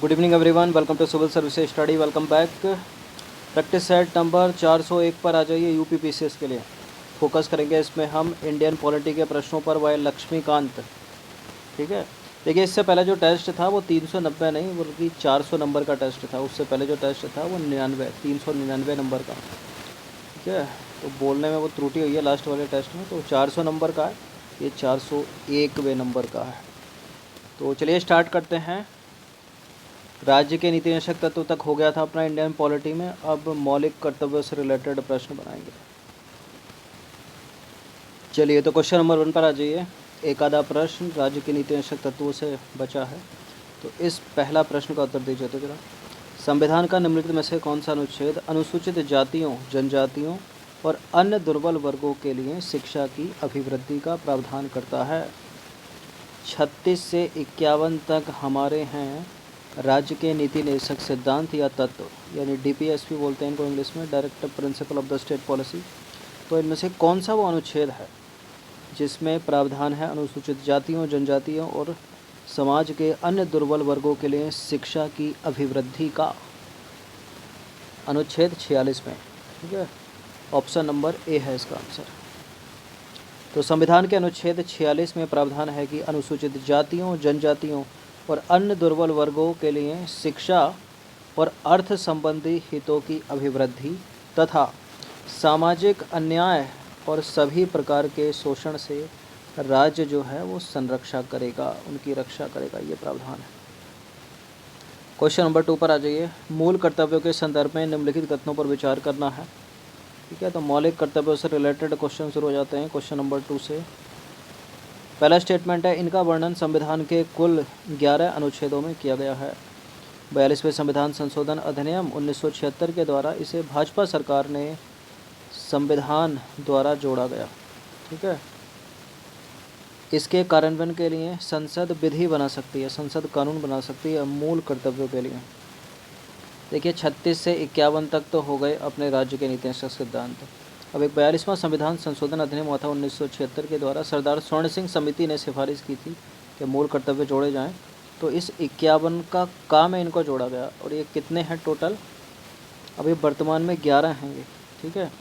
Good evening everyone, welcome to civil services study. Welcome back. Practice set number 401 पर आ जाइए। UP PCS के लिए focus करेंगे। इसमें हम इंडियन पॉलिटी के प्रश्नों पर वाय लक्ष्मीकांत। ठीक है, देखिए इससे पहले जो टेस्ट था वो 390 नहीं बल्कि 400 नंबर का टेस्ट था। उससे पहले जो टेस्ट था वो 399 नंबर का। ठीक है, तो बोलने में वो त्रुटि हुई है लास्ट वाले टेस्ट में। तो 400 नंबर का है, ये 401वें नंबर का है। तो चलिए स्टार्ट करते हैं। राज्य के नीति निषेध तत्व तक हो गया था अपना इंडियन पॉलिटी में। अब मौलिक कर्तव्यों से रिलेटेड प्रश्न बनाएंगे। चलिए तो क्वेश्चन नंबर 1 पर आ जाइए। एक आधा प्रश्न राज्य के नीति निषेध तत्वों से बचा है, तो इस पहला प्रश्न का उत्तर दीजिए। तो जरा, संविधान का निम्नलिखित में से कौन सा अनुच्छेद अनुसूचित जातियों, जनजातियों और अन्य दुर्बल वर्गों के लिए शिक्षा की अभिवृद्धि का प्रावधान करता है? 36 से 51 तक हमारे हैं राज्य के नीति निदेशक सिद्धांत या तत्व, यानी डीपीएसपी बोलते हैं इनको इंग्लिश में, directive principle of the state policy. तो इनमें से कौन सा वो अनुच्छेद है जिसमें प्रावधान है अनुसूचित जातियों, जनजातियों और समाज के अन्य दुर्बल वर्गों के लिए शिक्षा की अभिवृद्धि का? अनुच्छेद 46 में। ठीक है, ऑप्शन नंबर ए है इसका आंसर। तो संविधान के अनुच्छेद 46 में प्रावधान है कि अनुसूचित जातियों, जनजातियों और अन्य दुर्बल वर्गों के लिए शिक्षा और अर्थ संबंधी हितों की अभिवृद्धि तथा सामाजिक अन्याय और सभी प्रकार के शोषण से राज्य जो है वो संरक्षा करेगा, उनकी रक्षा करेगा, ये प्रावधान है। क्वेश्चन नंबर 2 पर आ जाइए। मूल कर्तव्यों के संदर्भ में निम्नलिखित कथनों पर विचार करना है। ठीक है, तो मौलिक कर्तव्यों से रिलेटेड क्वेश्चन शुरू हो जाते हैं क्वेश्चन नंबर 2 से। पहला स्टेटमेंट है, इनका वर्णन संविधान के कुल 11 अनुच्छेदों में किया गया है। 42वें संविधान संशोधन अधिनियम 1976 के द्वारा इसे भाजपा सरकार ने संविधान द्वारा जोड़ा गया। ठीक है, इसके कार्यान्वयन के लिए संसद विधि बना सकती है, संसद कानून बना सकती है मूल कर्तव्यों के लिए। देखिए 36 से 51 तक तो हो गए अपने राज्य के नीति निषेध सिद्धांत। अब एक 42वां संविधान संशोधन अधिनियम हुआ था 1976 के द्वारा। सरदार स्वर्ण सिंह समिति ने सिफारिश की थी कि मूल कर्तव्य जोड़े जाएं, तो इस 51 का काम है इनको जोड़ा गया। और ये कितने हैं टोटल? अभी वर्तमान में 11 हैं ये। ठीक है,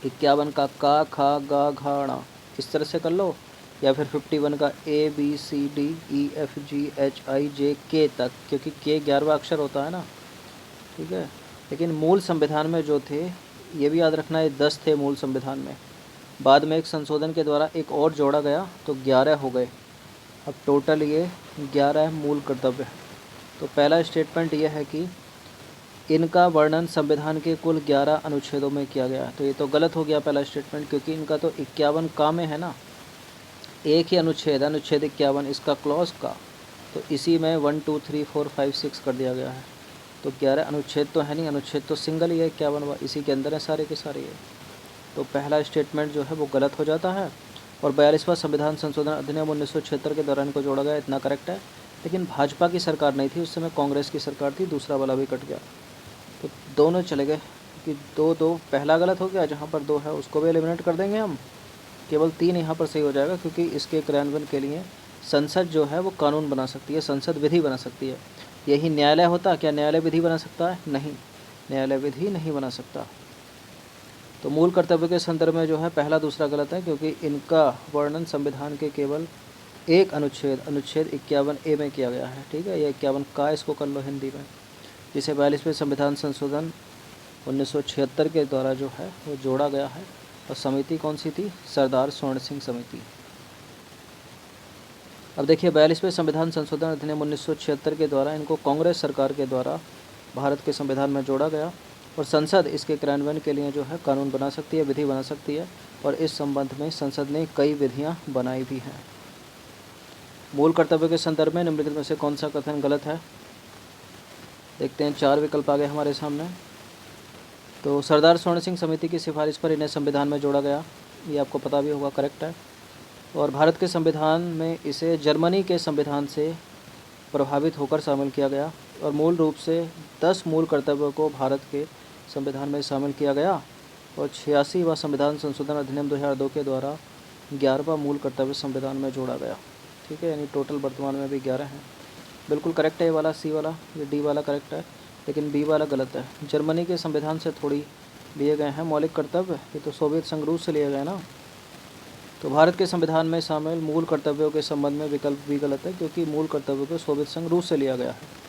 51 का खा गा घा णा इस तरह से कर लो, या फिर 51 का ABCDEFGHIJK तक, क्योंकि के 11वां अक्षर होता है ना। ठीक है, लेकिन मूल संविधान में जो थे, ये भी याद रखना, ये 10 थे मूल संविधान में। बाद में एक संशोधन के द्वारा एक और जोड़ा गया तो 11 हो गए। अब टोटल ये 11 मूल कर्तव्य है। तो पहला स्टेटमेंट ये है कि इनका वर्णन संविधान के कुल 11 अनुच्छेदों में किया गया। तो ये तो गलत हो गया पहला स्टेटमेंट, क्योंकि इनका तो 51 का में है ना, एक ही अनुच्छेद, अनुच्छेद 51 इसका क्लॉज का, तो इसी में 1 2 3 4 5 6 कर दिया गया है। तो 11 अनुच्छेद तो है नहीं, अनुच्छेद तो सिंगल ही है 51वां, इसी के अंदर है सारे के सारे। तो पहला स्टेटमेंट जो है वो गलत हो जाता है। और 42वां संविधान संशोधन अधिनियम 1976 के दौरान को जोड़ा गया, इतना करेक्ट है। लेकिन भाजपा की सरकार नहीं थी उस समय, कांग्रेस की सरकार थी, दूसरा वाला भी कट गया। तो दोनों चले गए कि 2-2, पहला गलत हो गया, जहाँ पर 2 है उसको भी एलिमिनेट कर देंगे हम, केवल 3 यहाँ पर सही हो जाएगा, क्योंकि इसके क्रियान्वयन के लिए संसद जो है वो कानून बना सकती है, संसद विधि बना सकती है। यही न्यायालय होता, क्या न्यायालय विधि बना सकता है? नहीं, न्यायालय विधि नहीं बना सकता। तो मूल कर्तव्य के संदर्भ में जो है पहला दूसरा गलत है, क्योंकि इनका वर्णन संविधान के केवल एक अनुच्छेद 51A में किया गया है। ठीक है, ये 51 का इसको कर लो हिंदी में, जिसे 42वें संविधान संशोधन 1976 के द्वारा जो है वो जोड़ा गया है। और समिति कौन सी थी? सरदार स्वर्ण सिंह समिति। अब देखिए 42वें संविधान संशोधन अधिनियम 1976 के द्वारा इनको कांग्रेस सरकार के द्वारा भारत के संविधान में जोड़ा गया, और संसद इसके क्रियान्वयन के लिए जो है कानून बना सकती है, विधि बना सकती है, और इस संबंध में संसद ने कई विधियां बनाई भी हैं। मूल कर्तव्य के संदर्भ में निम्नलिखित में से कौन सा कथन गलत है? देखते हैं, 4 विकल्प आ गए हमारे सामने। तो सरदार स्वर्ण सिंह समिति की सिफारिश पर इन्हें संविधान में जोड़ा गया, ये आपको पता भी होगा, करेक्ट है। और भारत के संविधान में इसे जर्मनी के संविधान से प्रभावित होकर शामिल किया गया, और मूल रूप से 10 मूल कर्तव्यों को भारत के संविधान में शामिल किया गया। और 86वां संविधान संशोधन अधिनियम 2002 के द्वारा 11वां मूल कर्तव्य संविधान में जोड़ा गया। ठीक है, यानी टोटल वर्तमान में भी 11 हैं। बिल्कुल करेक्ट है ये वाला, सी वाला, ये डी वाला करेक्ट है, लेकिन बी वाला गलत है। जर्मनी के संविधान से थोड़ी लिए गए हैं मौलिक कर्तव्य, ये तो सोवियत संघ रूस से लिए गए ना। तो भारत के संविधान में शामिल मूल कर्तव्यों के संबंध में विकल्प भी गलत है, क्योंकि मूल कर्तव्यों को सोवियत संघ रूस से लिया गया है।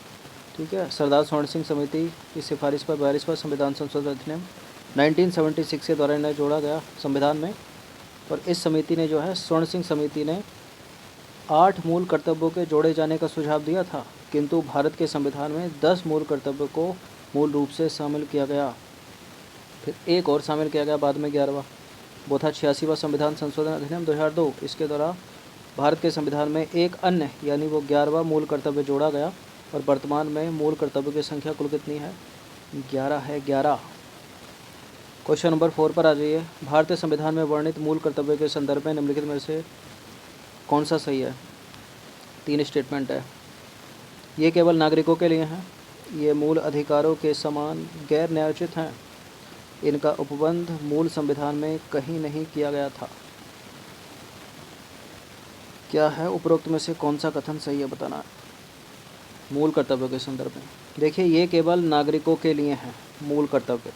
ठीक है, सरदार स्वर्ण सिंह समिति की सिफारिश पर 42वां संविधान संशोधन अधिनियम 1976 के द्वारा इन्हें जोड़ा गया संविधान में। और इस समिति ने जो है, स्वर्ण सिंह समिति ने 8 मूल कर्तव्यों के जोड़े जाने का सुझाव दिया था, किंतु भारत के संविधान में 10 मूल कर्तव्यों को मूल रूप से शामिल किया गया। फिर एक और शामिल किया गया बाद में 11वां, वो था 86वां संविधान संशोधन अधिनियम 2002। इसके द्वारा भारत के संविधान में एक अन्य यानी वो 11वां मूल कर्तव्य जोड़ा गया। और वर्तमान में मूल कर्तव्यों की संख्या कुल कितनी है? 11 है, 11। क्वेश्चन नंबर 4 पर आ जाइए। भारतीय संविधान में वर्णित मूल कर्तव्यों के संदर्भ में निम्नलिखित में से कौन सा सही है? 3 स्टेटमेंट है। ये केवल नागरिकों के लिए हैं, ये मूल अधिकारों के समान गैर न्यायोचित हैं, इनका उपबंध मूल संविधान में कहीं नहीं किया गया था। क्या है उपरोक्त में से कौन सा कथन सही है बताना है मूल कर्तव्यों के संदर्भ में। देखिए, ये केवल नागरिकों के लिए हैं मूल कर्तव्य,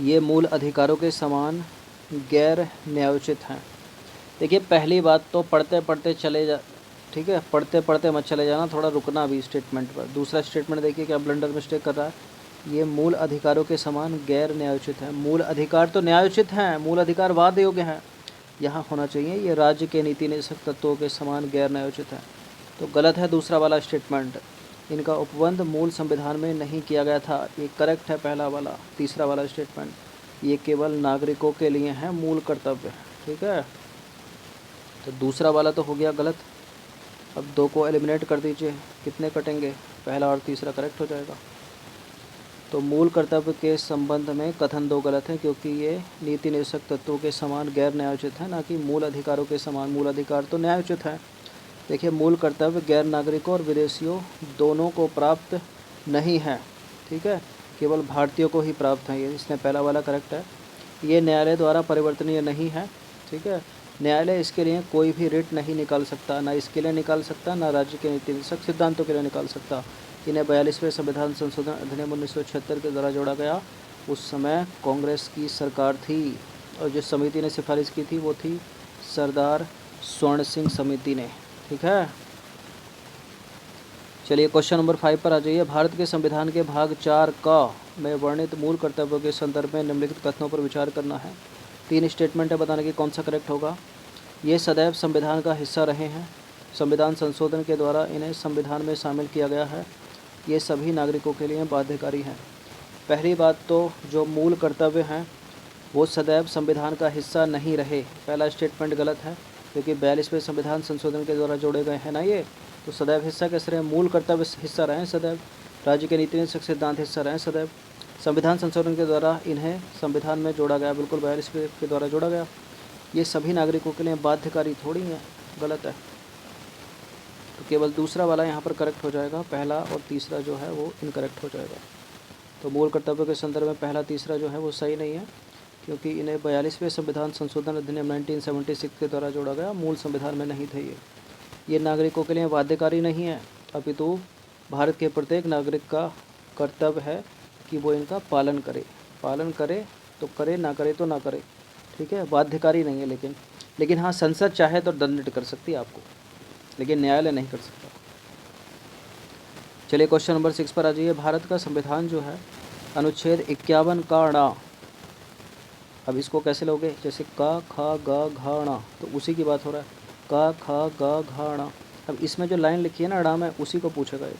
ये मूल अधिकारों के समान गैर न्यायोचित हैं। देखिए, पहली बात तो पढ़ते पढ़ते चले जा, ठीक है, पढ़ते पढ़ते मत चले जाना, थोड़ा रुकना भी स्टेटमेंट पर। दूसरा स्टेटमेंट देखिए क्या ब्लंडर मिस्टेक कर रहा है, ये मूल अधिकारों के समान गैर न्यायोचित है। मूल अधिकार तो न्यायोचित हैं, मूल अधिकार वाद योग्य हैं, यहाँ होना चाहिए ये राज्य के नीति निदेशक तत्वों के समान गैर न्यायोचित है। तो गलत है दूसरा वाला स्टेटमेंट, इनका उपबंध मूल संविधान में नहीं किया गया था, ये करेक्ट है पहला वाला। तीसरा वाला स्टेटमेंट, ये केवल नागरिकों के लिए हैं मूल कर्तव्य। ठीक है, तो दूसरा वाला तो हो गया गलत। अब 2 को एलिमिनेट कर दीजिए, कितने कटेंगे? पहला और तीसरा करेक्ट हो जाएगा। तो मूल कर्तव्य के संबंध में कथन 2 गलत है, क्योंकि ये नीति निदेशक तत्वों के समान गैर न्यायोचित है, ना कि मूल अधिकारों के समान। मूल अधिकार तो न्यायोचित है। देखिए, मूल कर्तव्य गैर नागरिकों और विदेशियों दोनों को प्राप्त नहीं है। ठीक है, केवल भारतीयों को ही प्राप्त है, ये इसमें पहला वाला करेक्ट है। ये न्यायालय द्वारा परिवर्तनीय नहीं है। ठीक है, न्यायालय इसके लिए कोई भी रिट नहीं निकाल सकता, ना इसके लिए निकाल सकता, ना राज्य के नीति निदेशक सिद्धांतों के लिए निकाल सकता। इन्हें 42वें संविधान संशोधन अधिनियम 1976 के द्वारा जोड़ा गया। उस समय कांग्रेस की सरकार थी, और जिस समिति ने सिफारिश की थी वो थी सरदार स्वर्ण सिंह समिति ने। ठीक है, चलिए क्वेश्चन नंबर 5 पर आ जाइए। भारत के संविधान के भाग 4 का में वर्णित मूल कर्तव्यों के संदर्भ में निम्नलिखित कथनों पर विचार करना है। 3 स्टेटमेंट है, बताने की कौन सा करेक्ट होगा। ये सदैव संविधान का हिस्सा रहे हैं, संविधान संशोधन के द्वारा इन्हें संविधान में शामिल किया गया है, ये सभी नागरिकों के लिए बाध्यकारी हैं। पहली बात तो जो मूल कर्तव्य हैं वो सदैव संविधान का हिस्सा नहीं रहे, पहला स्टेटमेंट गलत है, क्योंकि 42वें संविधान संशोधन के द्वारा जोड़े गए हैं ना ये, तो सदैव हिस्सा कैसे रहे? मूल कर्तव्य हिस्सा रहें सदैव, राज्य के नीति निदेशक सिद्धांत हिस्सा रहें सदैव। संविधान संशोधन के द्वारा इन्हें संविधान में जोड़ा गया, बिल्कुल 42वें के द्वारा जोड़ा गया, ये सभी नागरिकों के लिए बाध्यकारी थोड़ी है, गलत है। तो केवल दूसरा वाला यहाँ पर करेक्ट हो जाएगा, पहला और तीसरा जो है वो इनकरेक्ट हो जाएगा। तो मूल कर्तव्यों के संदर्भ में पहला तीसरा जो है वो सही नहीं है, क्योंकि इन्हें 42वें संविधान संशोधन अधिनियम 1976 के द्वारा जोड़ा गया, मूल संविधान में नहीं थे ये नागरिकों के लिए बाध्यकारी नहीं है, अपितु भारत के प्रत्येक नागरिक का कर्तव्य है कि वो इनका पालन करे तो करे, ना करे तो ना करे। ठीक है, बाध्यकारी नहीं है, लेकिन हाँ, संसद चाहे तो दंडित कर सकती है आपको, लेकिन न्यायालय नहीं कर सकता। चलिए क्वेश्चन नंबर 6 पर आ जाइए। भारत का संविधान जो है अनुच्छेद 51 का णा, अब इसको कैसे लोगे? जैसे का खा गा घा णा, तो उसी की बात हो रहा है, का खा गा घा णा। अब इसमें जो लाइन लिखी है ना णा में, उसी को पूछेगा ये।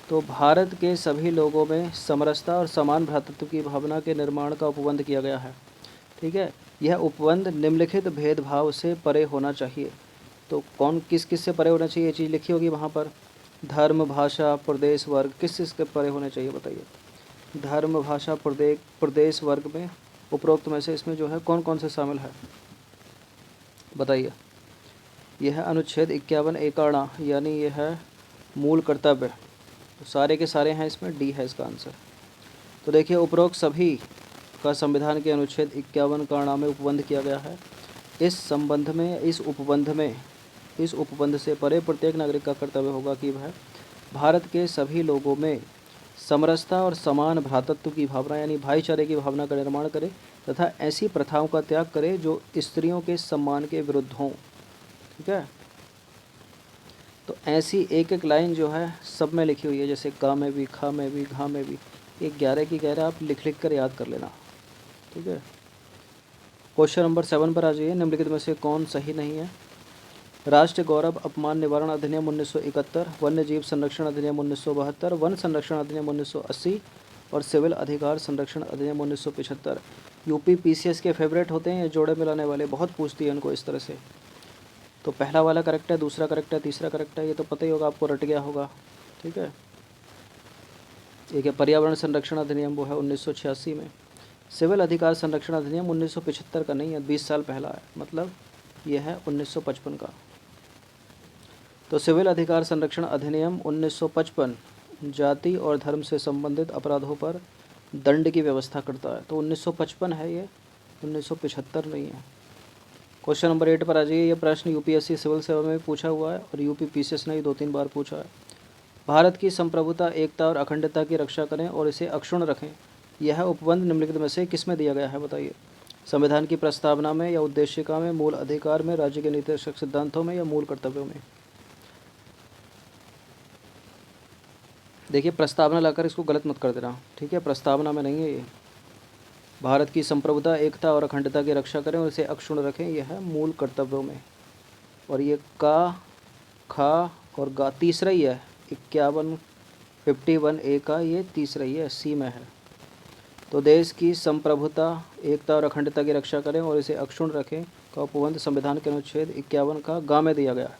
तो भारत के सभी लोगों में समरसता और समान भ्रातृत्व की भावना के निर्माण का उपबंध किया गया है। ठीक है, यह उपबंध निम्नलिखित भेदभाव से परे होना चाहिए। तो कौन किस किस से परे होना चाहिए, ये चीज़ लिखी होगी वहाँ पर। धर्म, भाषा, प्रदेश, वर्ग, किस किस के परे होने चाहिए बताइए। धर्म, भाषा, प्रदेश, वर्ग में उपरोक्त में से इसमें जो है कौन कौन से शामिल है बताइए। यह अनुच्छेद 51 एकड़ा, यानी यह है मूल कर्तव्य, तो सारे के सारे हैं इसमें, डी है इसका आंसर। तो देखिए, उपरोक्त सभी का संविधान के अनुच्छेद 51 का णा में उपबंध किया गया है। इस उपबंध में इस उपबंध से परे प्रत्येक नागरिक का कर्तव्य होगा कि वह भारत के सभी लोगों में समरसता और समान भ्रातृत्व की भावना यानी भाईचारे की भावना का निर्माण करे तथा ऐसी प्रथाओं का त्याग करे जो स्त्रियों के सम्मान के विरुद्ध हों। ठीक है, तो ऐसी एक एक लाइन जो है सब में लिखी हुई है, जैसे का में भी, खा में भी, घा में भी, ये 11 की 11 आप लिख लिख कर याद कर लेना। ठीक है, क्वेश्चन नंबर 7 पर आ जाइए। निम्नलिखित में से कौन सही नहीं है? राष्ट्रीय गौरव अपमान निवारण अधिनियम 1971, वन्य जीव संरक्षण अधिनियम 1972, वन संरक्षण अधिनियम 1980 और सिविल अधिकार संरक्षण अधिनियम 1975। यूपी पीसीएस के फेवरेट होते हैं ये जोड़े मिलाने वाले, बहुत पूछती है इनको इस तरह से। तो पहला वाला करेक्ट है, दूसरा करेक्ट है, तीसरा करेक्ट है, ये तो पता ही होगा आपको, रट गया होगा। ठीक है, एक है पर्यावरण संरक्षण अधिनियम, वो है 1986 में। सिविल अधिकार संरक्षण अधिनियम 1975 का नहीं है, 20 साल पहला है, मतलब यह है 1955 का। तो सिविल अधिकार संरक्षण अधिनियम 1955 जाति और धर्म से संबंधित अपराधों पर दंड की व्यवस्था करता है। तो 1955 है ये, 1975 नहीं है। क्वेश्चन नंबर 8 पर आ जाइए। ये प्रश्न यूपीएससी सिविल सेवा में पूछा हुआ है और यूपी पीसीएस ने ही 2-3 बार पूछा है। भारत की संप्रभुता, एकता और अखंडता की रक्षा करें और इसे अक्षुण्ण रखें, यह उपबंध निम्नलिखित में से किस में दिया गया है? बताइए। संविधान की प्रस्तावना में या उद्देशिका में, मूल अधिकार में, राज्य के नीतिगत सिद्धांतों में या मूल कर्तव्यों में? देखिए, प्रस्तावना लाकर इसको गलत मत कर देना। ठीक है, प्रस्तावना में नहीं है ये। भारत की संप्रभुता, एकता और अखंडता की रक्षा करें और इसे अक्षुण्ण रखें, यह है मूल कर्तव्यों में। और ये का, खा और गा तीसरा ही है। 51 का ये तीसरा ही है, सी में है। तो देश की संप्रभुता, एकता और अखंडता की रक्षा करें और इसे अक्षुण्ण रखें का उपबंध संविधान के अनुच्छेद 51 का गा में दिया गया है,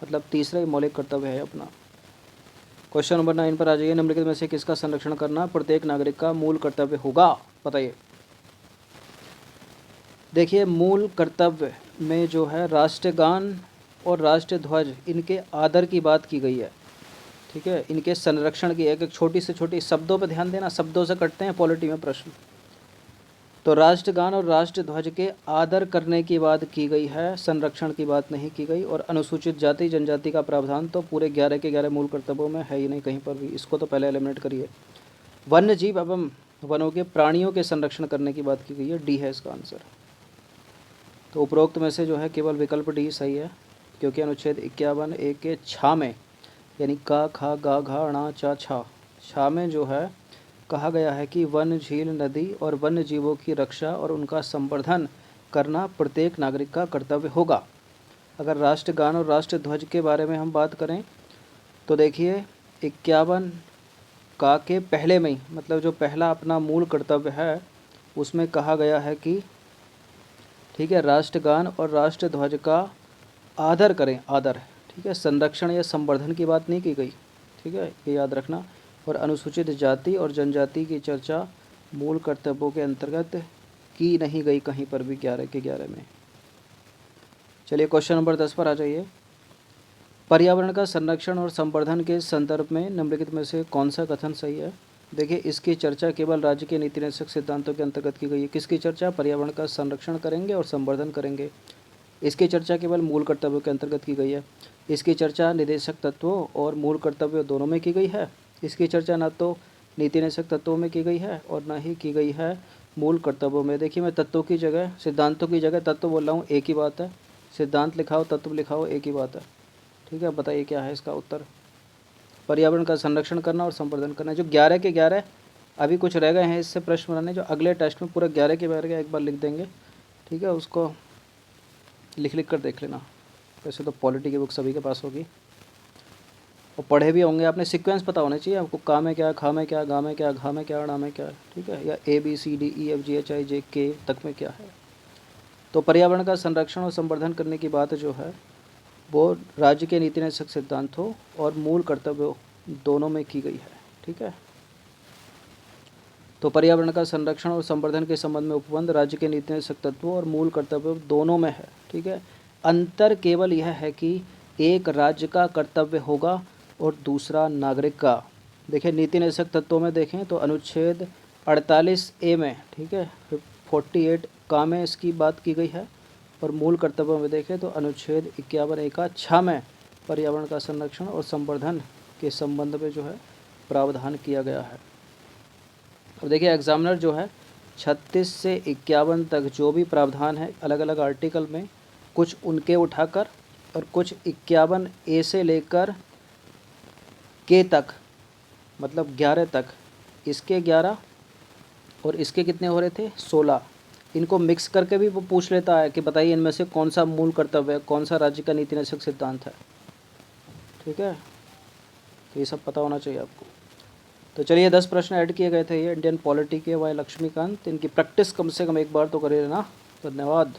मतलब तीसरा ही मौलिक कर्तव्य है अपना। क्वेश्चन नंबर 9 पर आ जाइए। निम्नलिखित में से किसका संरक्षण करना प्रत्येक नागरिक का मूल कर्तव्य होगा? बताइए। देखिए, मूल कर्तव्य में जो है राष्ट्रगान और राष्ट्रीय ध्वज, इनके आदर की बात की गई है। ठीक है, इनके संरक्षण की, एक एक छोटी से छोटी शब्दों पर ध्यान देना, शब्दों से कटते हैं पॉलिटी में प्रश्न। तो राष्ट्रगान और राष्ट्रीय ध्वज के आदर करने की बात की गई है, संरक्षण की बात नहीं की गई। और अनुसूचित जाति जनजाति का प्रावधान तो पूरे 11 के 11 मूल कर्तव्यों में है ही नहीं कहीं पर भी, इसको तो पहले एलिमिनेट करिए। वन्य जीव एवं वनों के प्राणियों के संरक्षण करने की बात की गई है, डी है इसका आंसर। तो उपरोक्त में से जो है केवल विकल्प डी सही है, क्योंकि अनुच्छेद 51 के छा में, यानी का, खा, गा, घा, णा, चा, छा में जो है कहा गया है कि वन, झील, नदी और वन्य जीवों की रक्षा और उनका संवर्धन करना प्रत्येक नागरिक का कर्तव्य होगा। अगर राष्ट्रगान और राष्ट्र ध्वज के बारे में हम बात करें तो देखिए 51 का के पहले में ही, मतलब जो पहला अपना मूल कर्तव्य है उसमें कहा गया है कि ठीक है, राष्ट्रगान और राष्ट्र ध्वज का आदर करें, आदर। ठीक है, संरक्षण या संवर्धन की बात नहीं की गई। ठीक है, ये याद रखना। और अनुसूचित जाति और जनजाति की चर्चा मूल कर्तव्यों के अंतर्गत की नहीं गई कहीं पर भी 11 के 11 में। चलिए क्वेश्चन नंबर 10 पर आ जाइए। पर्यावरण का संरक्षण और संवर्धन के संदर्भ में निम्नलिखित में से कौन सा कथन सही है? देखिए, इसकी चर्चा केवल राज्य के नीति निदेशक सिद्धांतों के अंतर्गत की गई है। किसकी चर्चा? पर्यावरण का संरक्षण करेंगे और संवर्धन करेंगे। इसकी चर्चा केवल मूल कर्तव्यों के अंतर्गत की गई है। इसकी चर्चा निदेशक तत्वों और मूल कर्तव्यों दोनों में की गई है। इसकी चर्चा न तो नीति निदेशक तत्वों में की गई है और न ही की गई है मूल कर्तव्यों में। देखिए, मैं तत्वों की जगह, सिद्धांतों की जगह तत्व बोल रहा हूँ, एक ही बात है। सिद्धांत लिखाओ, तत्व लिखाओ, एक ही बात है। ठीक है, बताइए क्या है इसका उत्तर? पर्यावरण का संरक्षण करना और संवर्धन करना। जो 11 के 11 अभी कुछ रह गए हैं इससे प्रश्न बनाने, जो अगले टेस्ट में पूरा 11 के 11 एक बार लिख देंगे। ठीक है, उसको लिख कर देख लेना। वैसे तो पॉलिटी की बुक सभी के पास होगी और पढ़े भी होंगे आपने। सीक्वेंस पता होना चाहिए आपको, का में क्या, खा में क्या, गा में क्या, घा में क्या, णा में क्या। ठीक है, या ABCDEFGHIJ तक में क्या है। तो पर्यावरण का संरक्षण और संवर्धन करने की बात जो है वो राज्य के नीति निदेशक सिद्धांतों और मूल कर्तव्यों दोनों में की गई है। ठीक है, तो पर्यावरण का संरक्षण और संवर्धन के संबंध में उपबंध राज्य के नीति निदेशक तत्वों और मूल कर्तव्यों दोनों में है। ठीक है, अंतर केवल यह है कि एक राज्य का कर्तव्य होगा और दूसरा नागरिक का। देखिए, नीति निदेशक तत्वों में देखें तो अनुच्छेद 48A में, ठीक है, 48 का में इसकी बात की गई है और मूल कर्तव्यों में देखें तो अनुच्छेद 51A का 6 में पर्यावरण का संरक्षण और संवर्धन के संबंध में जो है प्रावधान किया गया है। अब देखिए एग्जामिनर जो है 36 से 51 तक जो भी प्रावधान है अलग अलग आर्टिकल में, कुछ उनके उठाकर और कुछ 51A से लेकर के तक, मतलब 11 तक, इसके 11 और इसके कितने हो रहे थे 16, इनको मिक्स करके भी वो पूछ लेता है कि बताइए इनमें से कौन सा मूल कर्तव्य है, कौन सा राज्य का नीति निषेध सिद्धांत है। ठीक है, तो ये सब पता होना चाहिए आपको। तो चलिए 10 प्रश्न ऐड किए गए थे ये इंडियन पॉलिटी के वाई लक्ष्मीकांत, इनकी प्रैक्टिस कम से कम एक बार तो करिए ना। धन्यवाद।